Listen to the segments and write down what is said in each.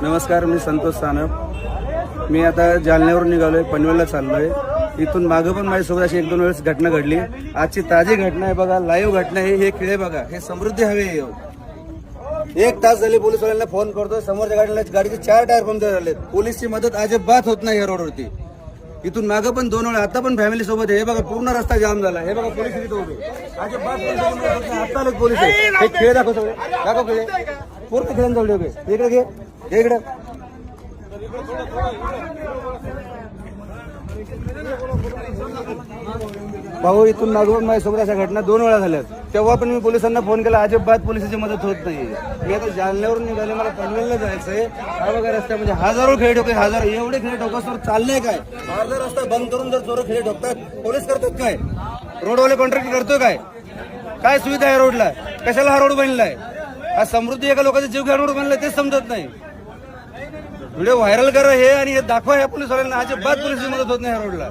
नमस्कार, मी संतोष सानप. मी आता जालन्यावरून निघालोय, पनवेलला चाललोय. इथून मागं पण माझ्यासोबत अशी 1-2 वेळेस घटना घडली. आजची ताजी घटना आहे बघा, लाईव्ह घटना आहे. हे खिळे बघा, हे समृद्धी हवे. 1 तास झाले पोलिसवाल्यांना फोन करतोय. समोरच्या गाडीचे 4 टायर पंक्चर झालेत. पोलीसची मदत अजिबात होत नाही या रोडवरती. इथून मागं पण 2 वेळा, आता पण फॅमिली सोबत आहे. हे बघा, पूर्ण रस्ता जाम झाला. हे बघा, पोलीस इथे उभे. अजिबात आता आलेत पोलीस. हे खेळ दाखव, सगळे दाखव खेळ. पूर्ण खेळांजवळ उभे. इकडे घे, इकडे. भाऊ, इथून मागून माझ्यासोबत अशा घटना 2 वेळा झाल्यात. तेव्हा पण मी पोलिसांना फोन केला, अजिबात पोलिसांची मदत होत नाही. मी आता जालन्यावरून निघाले, मला पनवेलला जायचंय. हा बघा रस्त्यामध्ये हजारो खेळ ठोके, एवढे खेळ ठोकासवर चाललंय काय? अर्धा रस्ता बंद करून जर चोर खेळ ठोकतात, पोलीस करतात काय? रोडवाले कॉन्ट्रॅक्ट करतोय काय? काय सुविधा आहे रोडला? कशाला हा रोड बनलाय? हा समृद्धी एका लोकांचा जीव घ्या रोड बनलाय, तेच समजत नाही. व्हिडिओ व्हायरल करा हे आणि हे दाखवा ह्या पोलिसवाल्यांना. अजिबात पोलिसची मदत होत नाही ह्या रोडला.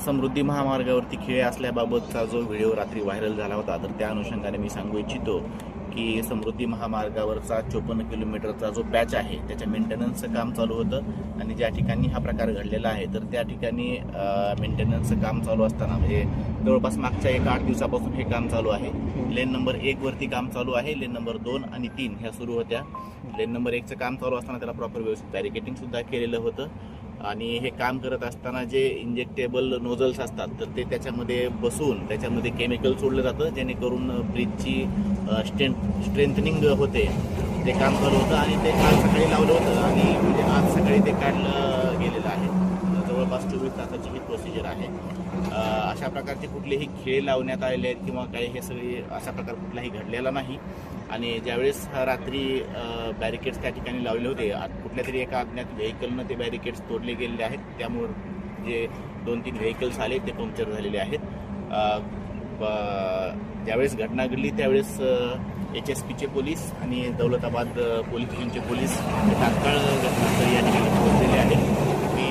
समृद्धी महामार्गावरती खिळे असल्याबाबतचा जो व्हिडिओ रात्री व्हायरल झाला होता, तर त्या अनुषंगाने मी सांगू इच्छितो की समृद्धी महामार्गावरचा 54 किलोमीटरचा जो पॅच आहे त्याच्या मेंटेनन्सचं काम चालू होतं. आणि ज्या ठिकाणी हा प्रकार घडलेला आहे, तर त्या ठिकाणी मेंटेनन्सचं काम चालू असताना, म्हणजे जवळपास मागच्या 8 दिवसापासून हे काम चालू आहे. लेन नंबर 1 वरती काम चालू आहे. लेन नंबर 2 आणि 3 ह्या सुरू होत्या. लेन नंबर 1चं काम चालू असताना त्याला प्रॉपर व्यवस्थित बॅरिकेटिंग सुद्धा केलेलं होतं. आणि हे काम करत असताना जे इंजेक्टेबल नोझल्स असतात, तर ते त्याच्यामध्ये बसून त्याच्यामध्ये केमिकल सोडलं जातं, जेणेकरून ब्रिजची स्ट्रेंथनिंग होते. ते काम चालू होतं आणि ते काल सकाळी लावलं होतं आणि म्हणजे आज सकाळी ते काढलं गेलेलं आहे. जवळपास 24 तासाची ही प्रोसिजर आहे. अशा प्रकारचे कुठलेही खेळ लावण्यात आलेले आहेत किंवा काही, हे सगळे अशा प्रकार कुठलाही घडलेला नाही. आणि ज्यावेळेस रात्री बॅरिकेड्स त्या ठिकाणी लावले होते, कुठल्या तरी एका अज्ञात व्हेकलनं ते बॅरिकेड्स तोडले गेलेले आहेत. त्यामुळे जे 2-3 व्हेकल्स आले ते पंक्चर झालेले आहेत. ज्यावेळेस घटना घडली त्यावेळेस HSPचे पोलीस आणि दौलताबाद पोलीस स्टेशनचे पोलीस तात्काळ घटनास्थळी या ठिकाणी पोहोचलेले आहेत. मी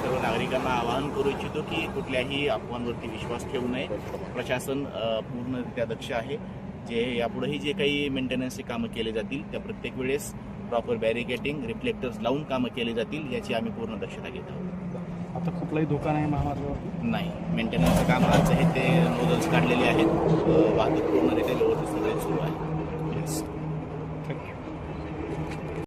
सर्व नागरिकांना आवाहन करू इच्छितो की कुठल्याही अफवांवरती विश्वास ठेवू नये. प्रशासन पूर्णरित्या दक्ष आहे. जे यापुढेही जे काही मेंटेनन्सचे कामं केले जातील, त्या प्रत्येक वेळेस प्रॉपर बॅरिकेटिंग, रिफ्लेक्टर्स लावून कामं केले जातील, याची आम्ही पूर्ण दक्षता घेत आहोत. आता कुठलाही धोका नाही महामार्गावर? नाही, मेंटेनन्सचं काम आज हे ते नोझल्स काढलेले आहेत. वाहतूक पूर्णरित्या व्यवस्थित सगळे सुरू आहे.